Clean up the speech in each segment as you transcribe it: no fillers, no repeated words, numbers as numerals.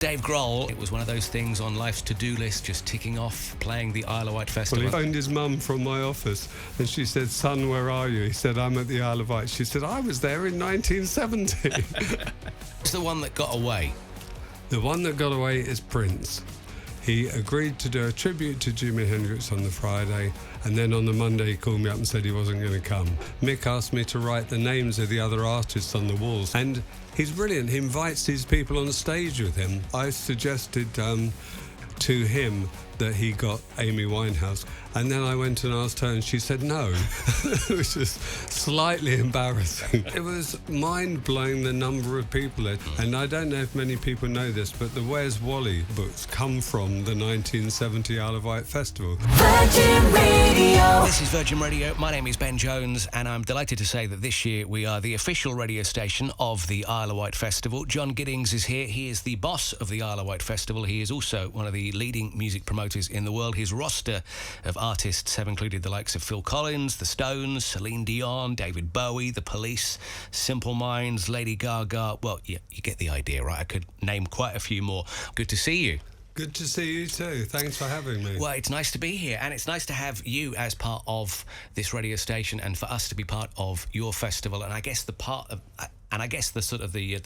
Dave Grohl, it was one of those things on life's to-do list, just ticking off, playing the Isle of Wight Festival. Well, he phoned his mum from my office and she said, "Son, where are you?" He said, "I'm at the Isle of Wight." She said, "I was there in 1970. It's the one that got away. The one that got away is Prince. He agreed to do a tribute to Jimi Hendrix on the Friday, and then on the Monday he called me up and said he wasn't going to come. Mick asked me to write the names of the other artists on the walls, and he's brilliant. He invites these people on stage with him. I suggested to him that he got Amy Winehouse, and then I went and asked her and she said no, which was slightly embarrassing. It was mind-blowing the number of people there, and I don't know if many people know this, but the Where's Wally books come from the 1970 Isle of Wight Festival. Virgin Radio. This is Virgin Radio. My name is Ben Jones, and I'm delighted to say that this year we are the official radio station of the Isle of Wight Festival. John Giddings is here. He is the boss of the Isle of Wight Festival. He is also one of the leading music promoters in the world. His roster of artists have included the likes of Phil Collins, The Stones, Celine Dion, David Bowie, The Police, Simple Minds, Lady Gaga. Well, you get the idea, right? I could name quite a few more. Good to see you. Good to see you too. Thanks for having me. Well, it's nice to be here, and it's nice to have you as part of this radio station and for us to be part of your festival. And I guess the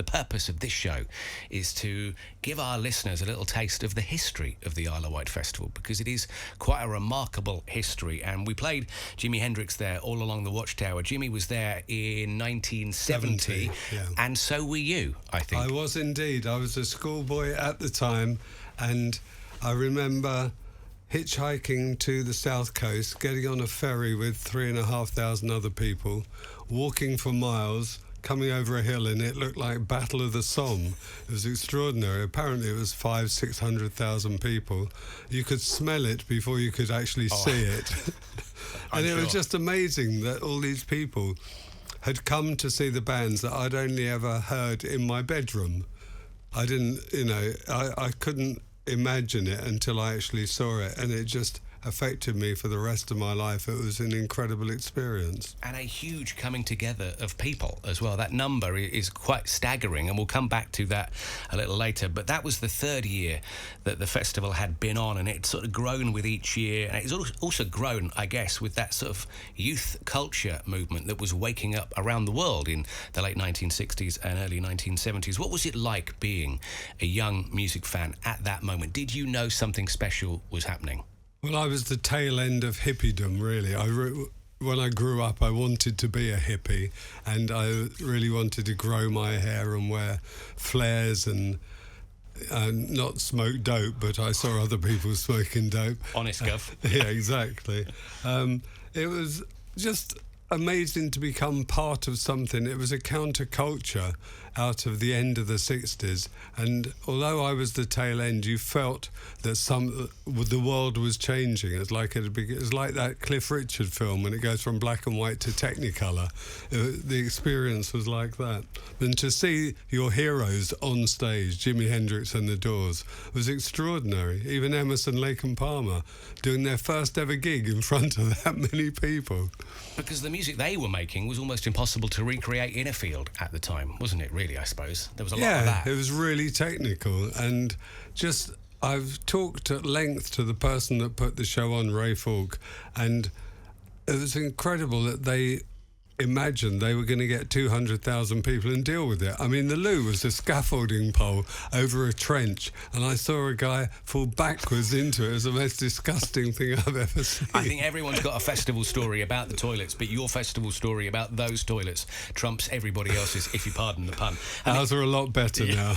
purpose of this show is to give our listeners a little taste of the history of the Isle of Wight Festival, because it is quite a remarkable history. And we played Jimi Hendrix there all along the Watchtower. Jimmy was there in 1970, yeah. And so were you, I think. I was indeed. I was a schoolboy at the time, and I remember hitchhiking to the south coast, getting on a ferry with 3,500 other people, walking for miles, coming over a hill, and it looked like Battle of the Somme. It was extraordinary. Apparently it was 500,000-600,000 people. You could smell it before you could actually see it. And it was just amazing that all these people had come to see the bands that I'd only ever heard in my bedroom. I didn't, I couldn't imagine it until I actually saw it, and it just affected me for the rest of my life. It was an incredible experience. And a huge coming together of people as well. That number is quite staggering, and we'll come back to that a little later. But that was the third year that the festival had been on, and it's sort of grown with each year. And it's also grown, I guess, with that sort of youth culture movement that was waking up around the world in the late 1960s and early 1970s. What was it like being a young music fan at that moment? Did you know something special was happening? Well, I was the tail end of hippiedom, really. When I grew up, I wanted to be a hippie, and I really wanted to grow my hair and wear flares and not smoke dope, but I saw other people smoking dope. Honest, Gov. Yeah, exactly. It was just amazing to become part of something. It was a counterculture out of the end of the 60s, and although I was the tail end, you felt that the world was changing. It's like that Cliff Richard film when it goes from black and white to Technicolor. The experience was like that. And to see your heroes on stage, Jimi Hendrix and the Doors, was extraordinary. Even Emerson, Lake and Palmer doing their first ever gig in front of that many people. Because the music they were making was almost impossible to recreate in a field at the time, wasn't it, really, I suppose? There was a lot of that. Yeah, it was really technical. And I've talked at length to the person that put the show on, Ray Falk, and it was incredible that they imagined they were going to get 200,000 people and deal with it. I mean, the loo was a scaffolding pole over a trench, and I saw a guy fall backwards into it. It was the most disgusting thing I've ever seen. I think everyone's got a festival story about the toilets, but your festival story about those toilets trumps everybody else's, if you pardon the pun. Ours are a lot better now.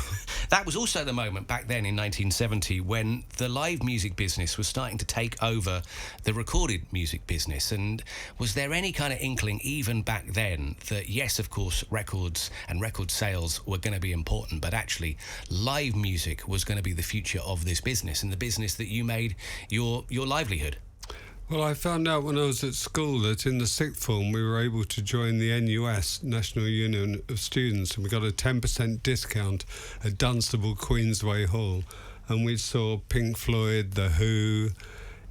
That was also the moment back then in 1970 when the live music business was starting to take over the recorded music business. And was there any kind of inkling, even back then, that yes, of course, records and record sales were going to be important, but actually live music was going to be the future of this business, and the business that you made your livelihood? Well, I found out when I was at school that in the sixth form we were able to join the NUS, National Union of Students, and we got a 10% discount at Dunstable Queensway Hall. And we saw Pink Floyd, The Who,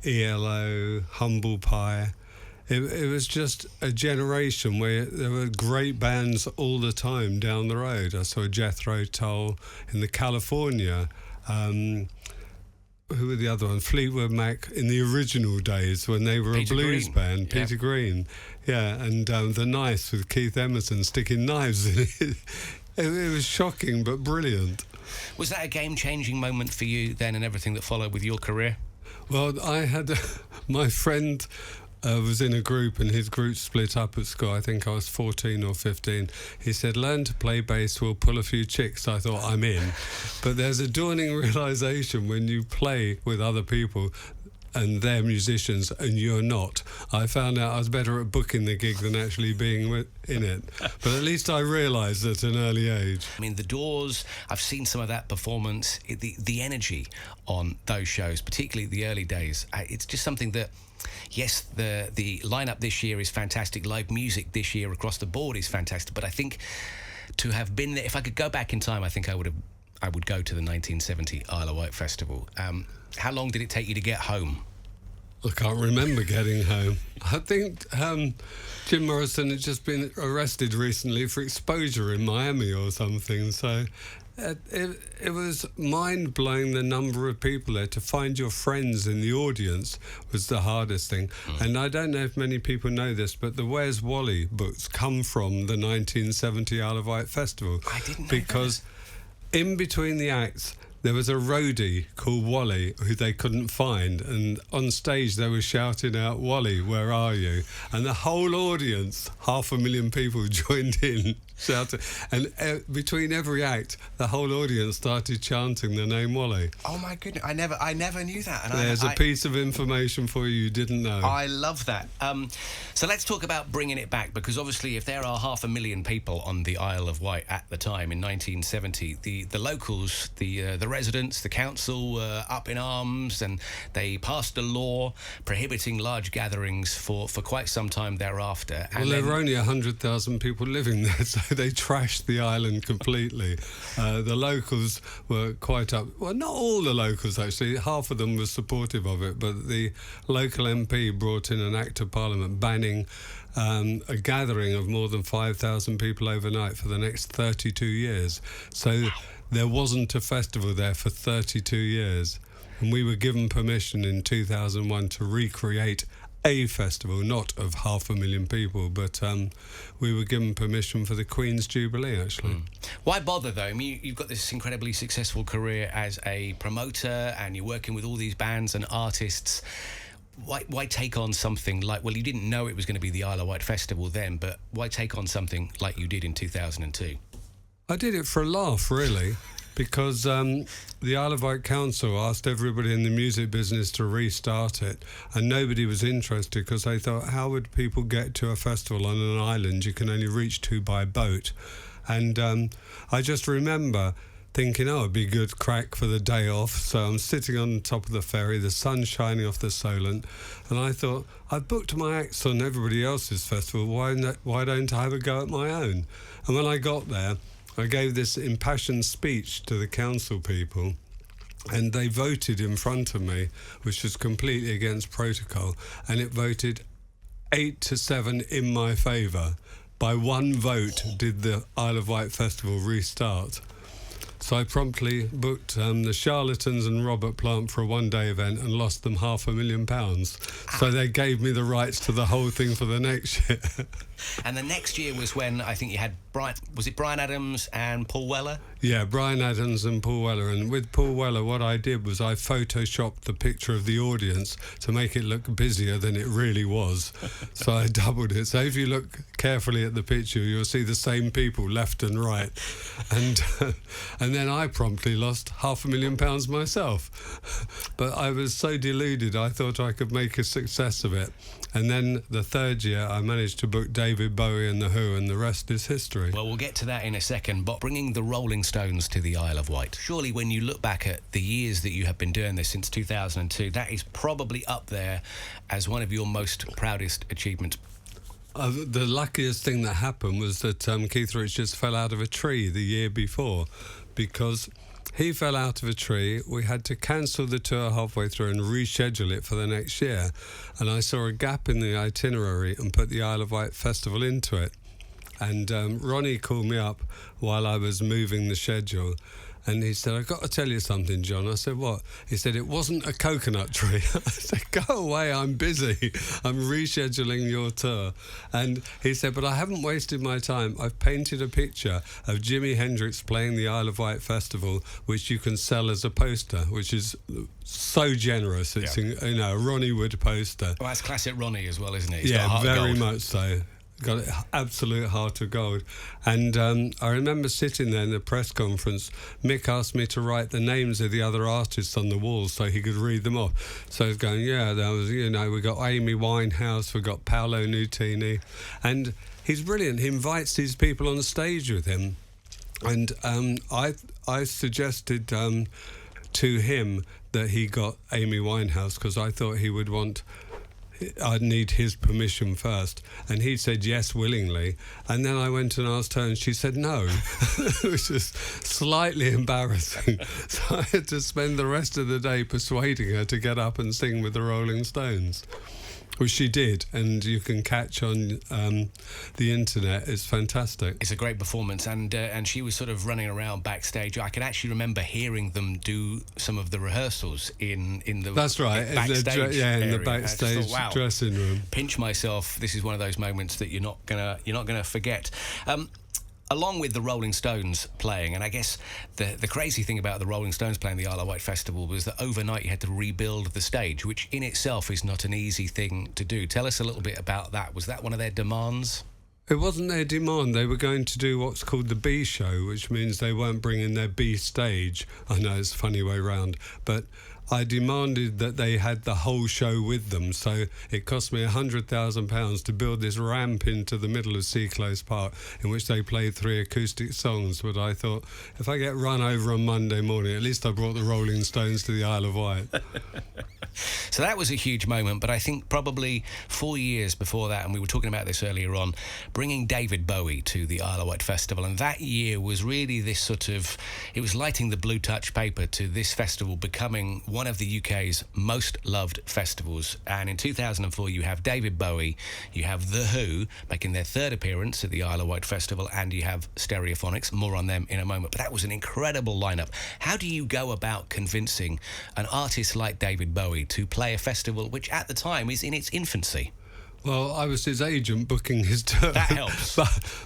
ELO, Humble Pie. It was just a generation where there were great bands all the time down the road. I saw Jethro Tull in the California who were the other one? Fleetwood Mac in the original days when they were Peter a blues Green. band. Yeah. Peter Green, yeah, and The Knife with Keith Emerson sticking knives in it. It was shocking but brilliant. Was that a game-changing moment for you then and everything that followed with your career? Well, I had my friend was in a group and his group split up at school. I think I was 14 or 15. He said, learn to play bass, we'll pull a few chicks. I thought, I'm in. But there's a dawning realisation when you play with other people and they're musicians and you're not. I found out I was better at booking the gig than actually being in it. But at least I realised at an early age. I mean, The Doors, I've seen some of that performance, the energy on those shows, particularly the early days. It's just something that, yes, the lineup this year is fantastic. Live music this year across the board is fantastic. But I think to have been there, if I could go back in time, I think I would go to the 1970 Isle of Wight Festival. How long did it take you to get home? I can't remember getting home. I think Jim Morrison had just been arrested recently for exposure in Miami or something. So it was mind-blowing the number of people there. To find your friends in the audience was the hardest thing. And I don't know if many people know this, but the Where's Wally books come from the 1970 Isle of Wight Festival. I didn't know because in between the acts, there was a roadie called Wally who they couldn't find, and on stage they were shouting out, Wally, where are you? And the whole audience, 500,000 people, joined in shouting, and between every act the whole audience started chanting the name Wally. Oh my goodness, I never knew that. And There's a piece of information for you didn't know. I love that. So let's talk about bringing it back, because obviously if there are 500,000 people on the Isle of Wight at the time in 1970, the locals, the residents, the council were up in arms, and they passed a law prohibiting large gatherings for quite some time thereafter. Well, there were only 100,000 people living there, so they trashed the island completely. The locals were quite up. Well, not all the locals, actually. Half of them were supportive of it, but the local MP brought in an Act of Parliament banning a gathering of more than 5,000 people overnight for the next 32 years. So there wasn't a festival there for 32 years. And we were given permission in 2001 to recreate a festival, not of 500,000 people, but we were given permission for the Queen's Jubilee, actually. Why bother, though? I mean, you've got this incredibly successful career as a promoter, and you're working with all these bands and artists. Why take on something like, well, you didn't know it was going to be the Isle of Wight Festival then, but why take on something like you did in 2002? I did it for a laugh, really, because the Isle of Wight Council asked everybody in the music business to restart it, and nobody was interested because they thought, how would people get to a festival on an island you can only reach to by boat? And I just remember thinking, oh, it'd be good crack for the day off. So I'm sitting on top of the ferry, the sun's shining off the Solent, and I thought, I've booked my acts on everybody else's festival, why don't I have a go at my own? And when I got there, I gave this impassioned speech to the council people, and they voted in front of me, which was completely against protocol, and it voted 8-7 in my favour. By one vote did the Isle of Wight Festival restart. So I promptly booked the Charlatans and Robert Plant for a one-day event and lost them £500,000. So they gave me the rights to the whole thing for the next year. And the next year was when I think you had Brian Adams and Paul Weller? Yeah, Brian Adams and Paul Weller. And with Paul Weller, what I did was I photoshopped the picture of the audience to make it look busier than it really was. So I doubled it. So if you look carefully at the picture, you'll see the same people left and right. And then I promptly lost £500,000 myself. But I was so deluded, I thought I could make a success of it. And then the third year, I managed to book David Bowie and The Who, and the rest is history. Well, we'll get to that in a second, but bringing the Rolling Stones to the Isle of Wight. Surely when you look back at the years that you have been doing this since 2002, that is probably up there as one of your most proudest achievements. The luckiest thing that happened was that Keith Richards fell out of a tree the year before, because he fell out of a tree. We had to cancel the tour halfway through and reschedule it for the next year. And I saw a gap in the itinerary and put the Isle of Wight Festival into it. And Ronnie called me up while I was moving the schedule, And he said, "I've got to tell you something, John." I said, "What?" He said, "It wasn't a coconut tree." I said, "Go away, I'm busy. I'm rescheduling your tour." And he said, "But I haven't wasted my time. I've painted a picture of Jimi Hendrix playing the Isle of Wight Festival, which you can sell as a poster," which is so generous. It's a Ronnie Wood poster. Well, that's classic Ronnie as well, isn't it? He's Yeah, got a heart of very gold. much so. Got an absolute heart of gold. And I remember sitting there in the press conference. Mick asked me to write the names of the other artists on the wall so he could read them off. So I was going, there was, we got Amy Winehouse, we got Paolo Nutini. And he's brilliant. He invites these people on stage with him. And I suggested to him that he got Amy Winehouse because I thought he would I'd need his permission first, and he said yes willingly, and then I went and asked her and she said no, which is slightly embarrassing. So I had to spend the rest of the day persuading her to get up and sing with the Rolling Stones, which she did, and you can catch on the internet. It's fantastic. It's a great performance, and she was sort of running around backstage. I can actually remember hearing them do some of the rehearsals in the That's right, backstage in the backstage wow, dressing room. Pinch myself. This is one of those moments that you're not gonna forget. Along with the Rolling Stones playing, and I guess the crazy thing about the Rolling Stones playing the Isle of Wight Festival was that overnight you had to rebuild the stage, which in itself is not an easy thing to do. Tell us a little bit about that. Was that one of their demands? It wasn't their demand. They were going to do what's called the B show, which means they weren't bringing their B stage. I know it's a funny way round, but I demanded that they had the whole show with them, so it cost me £100,000 to build this ramp into the middle of Seaclose Park in which they played 3 acoustic songs. But I thought, if I get run over on Monday morning, at least I brought the Rolling Stones to the Isle of Wight. So that was a huge moment, but I think probably 4 years before that, and we were talking about this earlier on, bringing David Bowie to the Isle of Wight Festival, and that year was really this sort of, it was lighting the blue touch paper to this festival becoming one of the UK's most loved festivals. And in 2004 you have David Bowie, you have The Who making their 3rd appearance at the Isle of Wight Festival, and you have Stereophonics. More on them in a moment, but that was an incredible lineup. How do you go about convincing an artist like David Bowie to play a festival which at the time is in its infancy? Well, I was his agent booking his tour. That helps.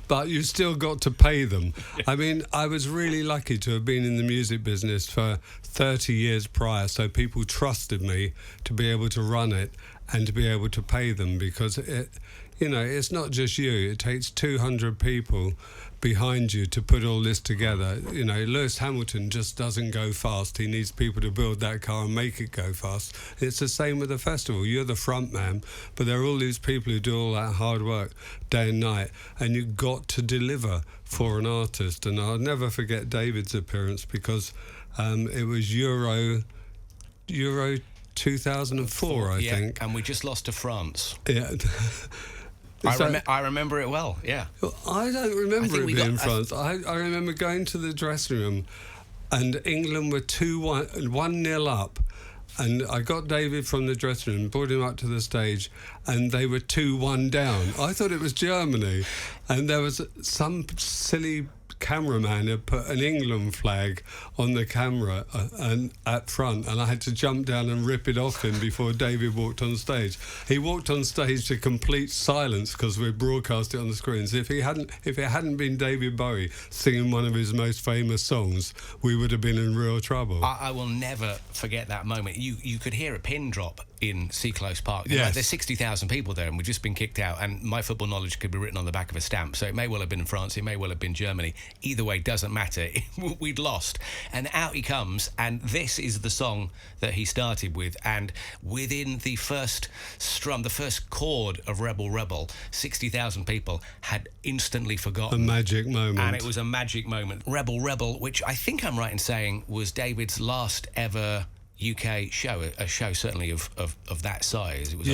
But you still got to pay them. I mean, I was really lucky to have been in the music business for 30 years prior, so people trusted me to be able to run it and to be able to pay them, because it's not just you. It takes 200 people behind you to put all this together. Lewis Hamilton just doesn't go fast. He needs people to build that car and make it go fast. It's the same with the festival. You're the front man, but there are all these people who do all that hard work day and night, and you've got to deliver for an artist. And I'll never forget David's appearance, because it was Euro 2004, I think. And we just lost to France. Yeah. I remember it well, yeah. Well, I don't remember it being France. I remember going to the dressing room and England were 1-0 up, and I got David from the dressing room, brought him up to the stage, and they were 2-1 down. I thought it was Germany, and there was some silly cameraman had put an England flag on the camera and at front, and I had to jump down and rip it off him before David walked on stage. He walked on stage to complete silence because we broadcast it on the screens. If it hadn't been David Bowie singing one of his most famous songs, we would have been in real trouble. I will never forget that moment. You could hear a pin drop in Seaclose Park. Yes. There's 60,000 people there, and we've just been kicked out, and my football knowledge could be written on the back of a stamp, so it may well have been in France, it may well have been Germany. Either way, doesn't matter. We'd lost. And out he comes, and this is the song that he started with, and within the first strum, the first chord of Rebel Rebel, 60,000 people had instantly forgotten. A magic moment. And it was a magic moment. Rebel Rebel, which I think I'm right in saying was David's last ever UK show, a show certainly of that size. It was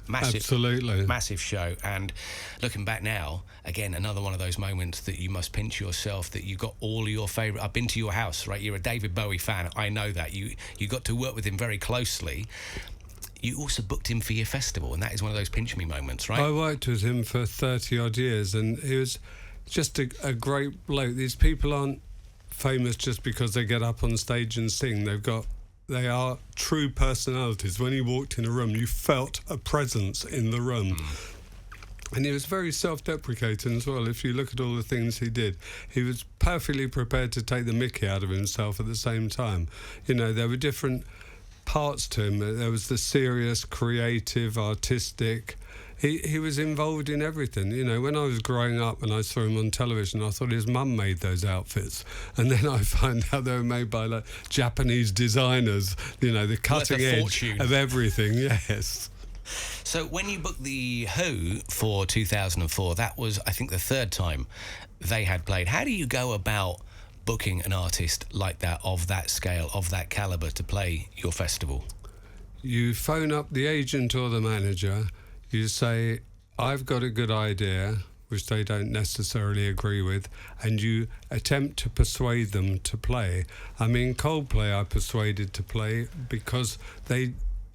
absolutely massive show. And looking back now, again, another one of those moments that you must pinch yourself that you got all your favourite. I've been to your house, right? You're a David Bowie fan. I know that. You got to work with him very closely. You also booked him for your festival, and that is one of those pinch me moments, right? I worked with him for 30 odd years, and he was just a great bloke. These people aren't famous just because they get up on stage and sing. They are true personalities. When he walked in a room, you felt a presence in the room. And he was very self-deprecating as well. If you look at all the things he did, he was perfectly prepared to take the mickey out of himself at the same time. You know, there were different parts to him. There was the serious, creative, artistic. He was involved in everything. You know, when I was growing up and I saw him on television, I thought his mum made those outfits. And then I found out they were made by like Japanese designers, you know, the cutting edge of everything, yes. So when you booked the Who for 2004, that was, I think, the third time they had played. How do you go about booking an artist like that, of that scale, of that calibre, to play your festival? You phone up the agent or the manager. You say, I've got a good idea, which they don't necessarily agree with, and you attempt to persuade them to play. I mean, Coldplay I persuaded to play because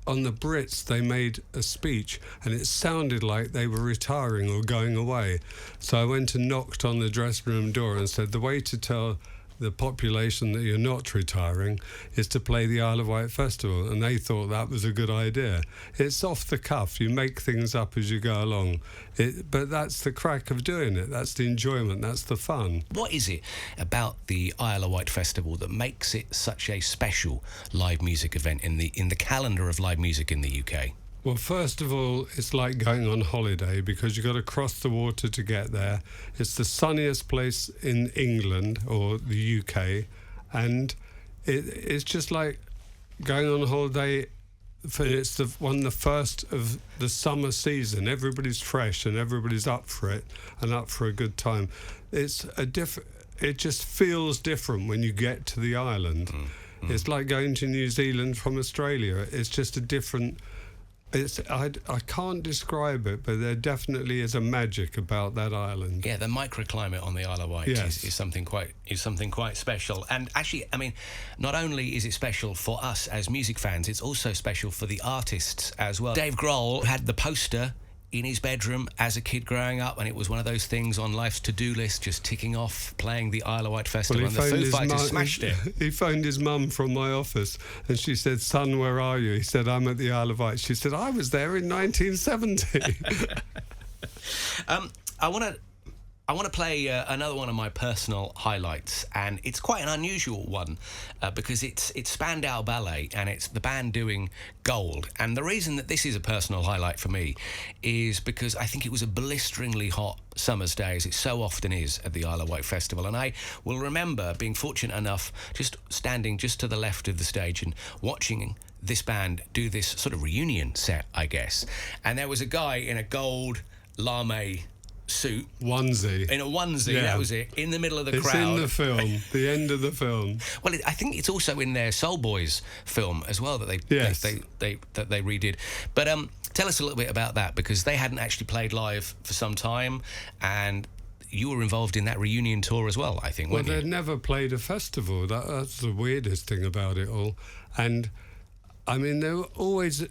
on the Brits, they made a speech and it sounded like they were retiring or going away. So I went and knocked on the dressing room door and said, the way to tell the population that you're not retiring is to play the Isle of Wight Festival, and they thought that was a good idea. It's off the cuff, you make things up as you go along, but that's the crack of doing it, that's the enjoyment, that's the fun. What is it about the Isle of Wight Festival that makes it such a special live music event in the calendar of live music in the UK? Well, first of all, it's like going on holiday because you've got to cross the water to get there. It's the sunniest place in England or the UK, and it's just like going on holiday. It's the first of the summer season. Everybody's fresh and everybody's up for it and up for a good time. It just feels different when you get to the island. It's like going to New Zealand from Australia. It's just a different. I can't describe it, but there definitely is a magic about that island. Yeah, the microclimate on the Isle of Wight is something quite special. And actually, I mean, not only is it special for us as music fans, it's also special for the artists as well. Dave Grohl had the poster in his bedroom as a kid growing up, and it was one of those things on life's to-do list, just ticking off playing the Isle of Wight Festival, and the Foo Fighters smashed it. He phoned his mum from my office, and she said, "Son, where are you?" He said, "I'm at the Isle of Wight." She said, "I was there in 1970. I want to play another one of my personal highlights, and it's quite an unusual one because it's Spandau Ballet, and it's the band doing Gold. And the reason that this is a personal highlight for me is because I think it was a blisteringly hot summer's day, as it so often is at the Isle of Wight Festival. And I will remember being fortunate enough just standing just to the left of the stage and watching this band do this sort of reunion set, I guess. And there was a guy in a gold lame suit, in a onesie, that was it, in the middle of the crowd. It's in the film, the end of the film. Well, I think it's also in their Soul Boys film as well that they redid. But tell us a little bit about that, because they hadn't actually played live for some time, and you were involved in that reunion tour as well, I think, weren't you? Well, they'd never played a festival. That's the weirdest thing about it all. And I mean, they were always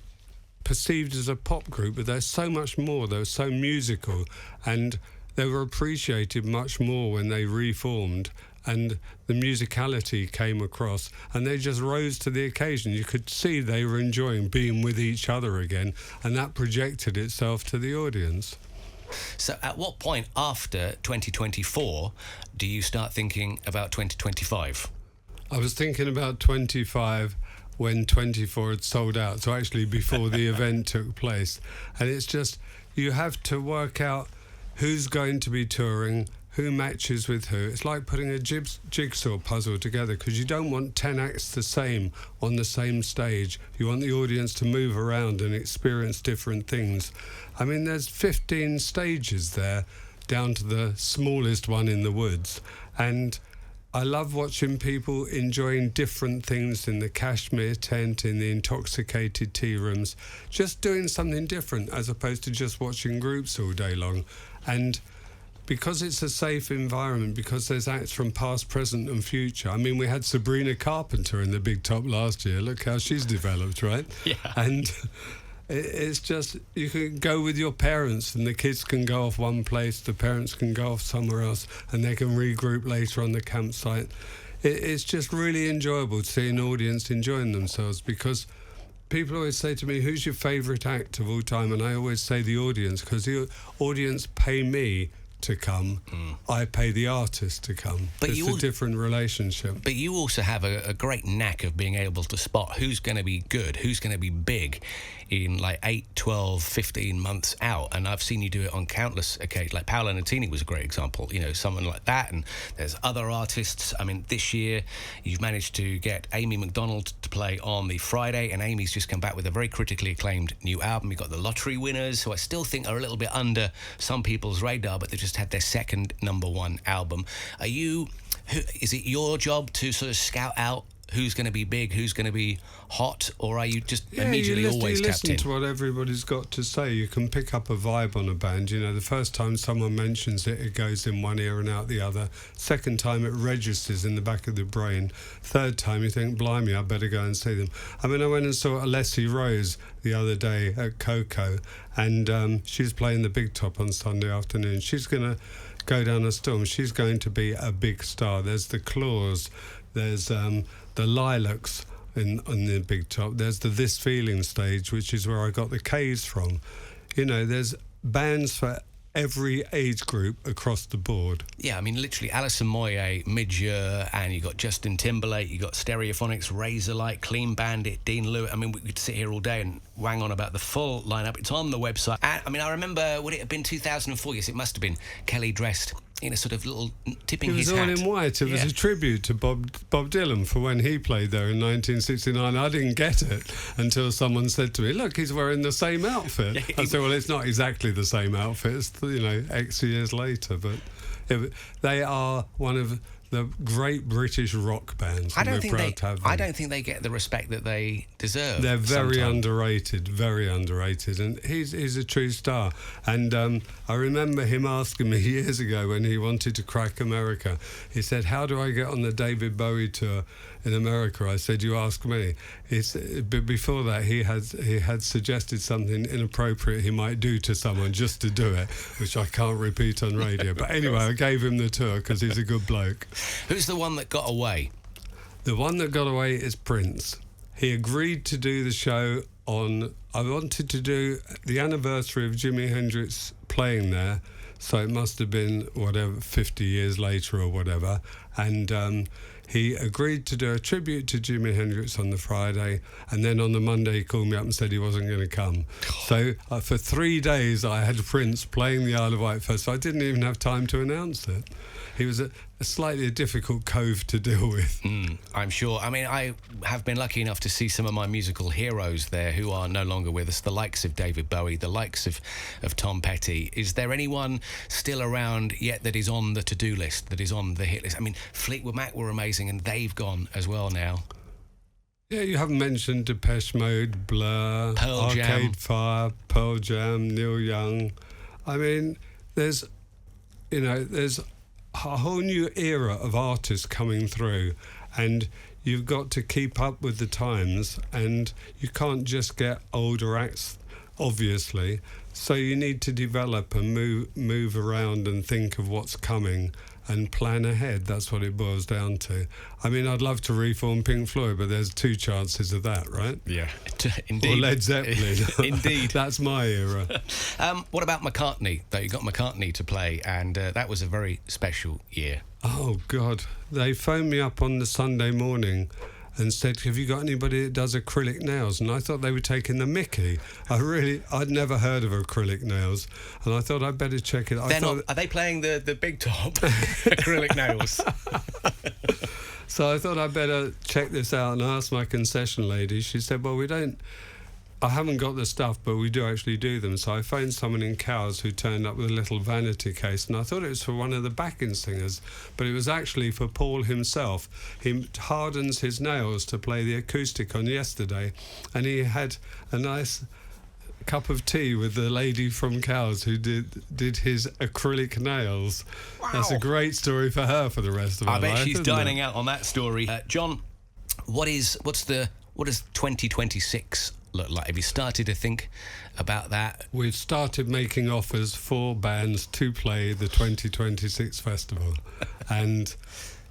perceived as a pop group, but they're so much more. They were so musical, and they were appreciated much more when they reformed, and the musicality came across, and they just rose to the occasion. You could see they were enjoying being with each other again, and that projected itself to the audience. So at what point after 2024 do you start thinking about 2025? I was thinking about 25 when 24 had sold out, so actually before the event took place. And it's just, you have to work out who's going to be touring, who matches with who. It's like putting a jigsaw puzzle together, because you don't want 10 acts the same on the same stage. You want the audience to move around and experience different things. I mean, there's 15 stages there, down to the smallest one in the woods. And I love watching people enjoying different things in the cashmere tent, in the intoxicated tea rooms, just doing something different as opposed to just watching groups all day long. And because it's a safe environment, because there's acts from past, present and future. I mean, we had Sabrina Carpenter in the Big Top last year. Look how she's developed, right? Yeah. And it's just, you can go with your parents and the kids can go off one place, the parents can go off somewhere else, and they can regroup later on the campsite. it's just really enjoyable to see an audience enjoying themselves, because people always say to me, who's your favourite act of all time? And I always say the audience, because the audience pay me to come. I pay the artist to come. But it's a different relationship. But you also have a great knack of being able to spot who's going to be good, who's going to be big in like 8, 12, 15 months out. And I've seen you do it on countless occasions. Like Paolo Nutini was a great example, you know, someone like that. And there's other artists. I mean, this year you've managed to get Amy McDonald to play on the Friday, and Amy's just come back with a very critically acclaimed new album. You've got the Lottery winners, who I still think are a little bit under some people's radar, but they've just had their second #1 album. Is it your job to sort of scout out who's going to be big, who's going to be hot, or are you just immediately always tapped in? You listen to what everybody's got to say. You can pick up a vibe on a band. You know, the first time someone mentions it, it goes in one ear and out the other. Second time, it registers in the back of the brain. Third time, you think, blimey, I better go and see them. I mean, I went and saw Alessi Rose the other day at Coco, and she's playing the Big Top on Sunday afternoon. She's going to go down a storm. She's going to be a big star. There's the Claws, there's the Lilacs on the Big Top, there's the This Feeling stage, which is where I got the K's from. You know, there's bands for every age group across the board. Yeah, I mean, literally Alison Moyet, Midge, and you got Justin Timberlake, you got Stereophonics, Razorlight, Clean Bandit, Dean Lewis. I mean, we could sit here all day and wang on about the full lineup. It's on the website. And, I mean, I remember, would it have been 2004? Yes, it must have been. Kelly dressed in a sort of little tipping his hat. It was all in white. It was a tribute to Bob Dylan for when he played there in 1969. I didn't get it until someone said to me, look, he's wearing the same outfit. I said, well, it's not exactly the same outfit. It's, you know, X years later. But they are one of the great British rock bands. I don't think they get the respect that they deserve. They're very underrated, and he's a true star. And I remember him asking me years ago when he wanted to crack America. He said, how do I get on the David Bowie tour in America? I said, you ask me. But before that, he had suggested something inappropriate he might do to someone just to do it, which I can't repeat on radio. But anyway, I gave him the tour because he's a good bloke. Who's the one that got away? The one that got away is Prince. He agreed to do the show on... I wanted to do the anniversary of Jimi Hendrix playing there, so it must have been, 50 years later or whatever. And he agreed to do a tribute to Jimi Hendrix on the Friday, and then on the Monday he called me up and said he wasn't going to come. So for 3 days I had Prince playing the Isle of Wight Festival. I didn't even have time to announce it. He was a slightly difficult cove to deal with. I'm sure. I mean, I have been lucky enough to see some of my musical heroes there who are no longer with us, the likes of David Bowie, the likes of Tom Petty. Is there anyone still around yet that is on the to-do list, that is on the hit list? I mean, Fleetwood Mac were amazing, and they've gone as well now. Yeah, you haven't mentioned Depeche Mode, Blur, Arcade Fire, Pearl Jam, Neil Young. I mean, there's a whole new era of artists coming through, and you've got to keep up with the times, and you can't just get older acts, obviously, so you need to develop and move around and think of what's coming and plan ahead. That's what it boils down to. I mean, I'd love to reform Pink Floyd, but there's 2 chances of that, right? Yeah, indeed. Or Led Zeppelin. Indeed. That's my era. What about McCartney, though? You got McCartney to play, and that was a very special year. Oh, God. They phoned me up on the Sunday morning and said, have you got anybody that does acrylic nails? And I thought they were taking the mickey. I'd never heard of acrylic nails, and I thought I'd better check it. Are they playing the Big Top acrylic nails? So I thought I'd better check this out and ask my concession lady. She said, well, I haven't got the stuff, but we do actually do them. So I phoned someone in Cowes who turned up with a little vanity case, and I thought it was for one of the backing singers, but it was actually for Paul himself. He hardens his nails to play the acoustic on Yesterday, and he had a nice cup of tea with the lady from Cowes who did his acrylic nails. Wow. That's a great story for her for the rest of her life. I bet she's dining out on that story. John, what does 2026 look like? Have you started to think about that? We've started making offers for bands to play the 2026 festival, and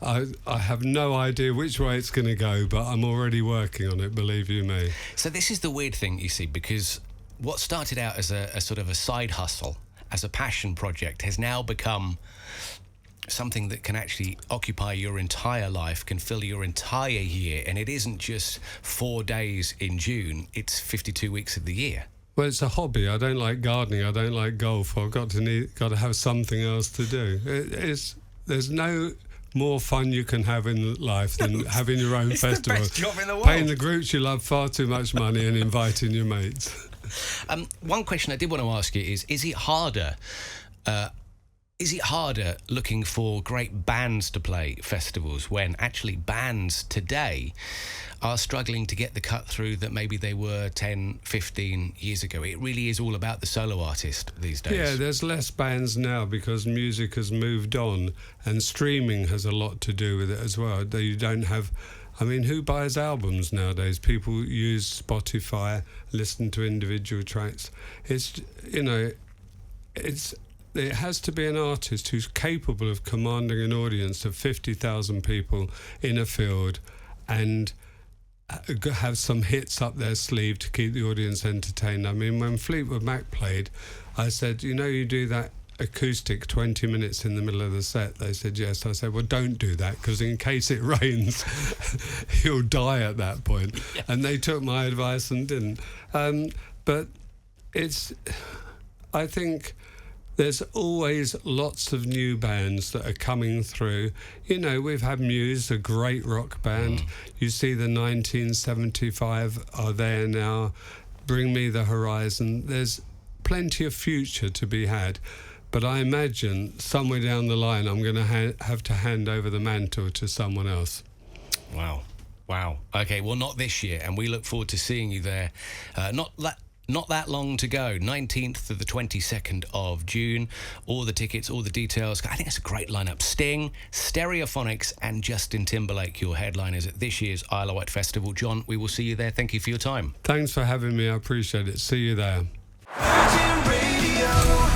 I have no idea which way it's going to go, but I'm already working on it, believe you me. So this is the weird thing, you see, because what started out as a sort of a side hustle, as a passion project, has now become something that can actually occupy your entire life, can fill your entire year, and it isn't just 4 days in June, it's 52 weeks of the year. Well, it's a hobby. I don't like gardening. I don't like golf. I've got to have something else to do. There's no more fun you can have in life than having your own festival. It's the best job in the world. Paying the groups you love far too much money and inviting your mates. One question I did want to ask you is it harder? Is it harder looking for great bands to play festivals when actually bands today are struggling to get the cut through that maybe they were 10, 15 years ago? It really is all about the solo artist these days. Yeah, there's less bands now because music has moved on, and streaming has a lot to do with it as well. You don't have... I mean, who buys albums nowadays? People use Spotify, listen to individual tracks. It's, you know, it has to be an artist who's capable of commanding an audience of 50,000 people in a field and have some hits up their sleeve to keep the audience entertained. I mean, when Fleetwood Mac played, I said, you know, you do that acoustic 20 minutes in the middle of the set. They said yes. I said, well, don't do that, because in case it rains you'll die at that point. Yeah. And they took my advice and didn't. But I think there's always lots of new bands that are coming through. You know, we've had Muse, a great rock band. You see the 1975 are there now. Bring Me the Horizon. There's plenty of future to be had. But I imagine somewhere down the line I'm going to have to hand over the mantle to someone else. Wow. Okay, well, not this year, and we look forward to seeing you there. Not that long to go, 19th to the 22nd of June. All the tickets, all the details. I think it's a great lineup. Sting, Stereophonics, and Justin Timberlake, your headliners at this year's Isle of Wight Festival. John, we will see you there. Thank you for your time. Thanks for having me. I appreciate it. See you there. Virgin Radio.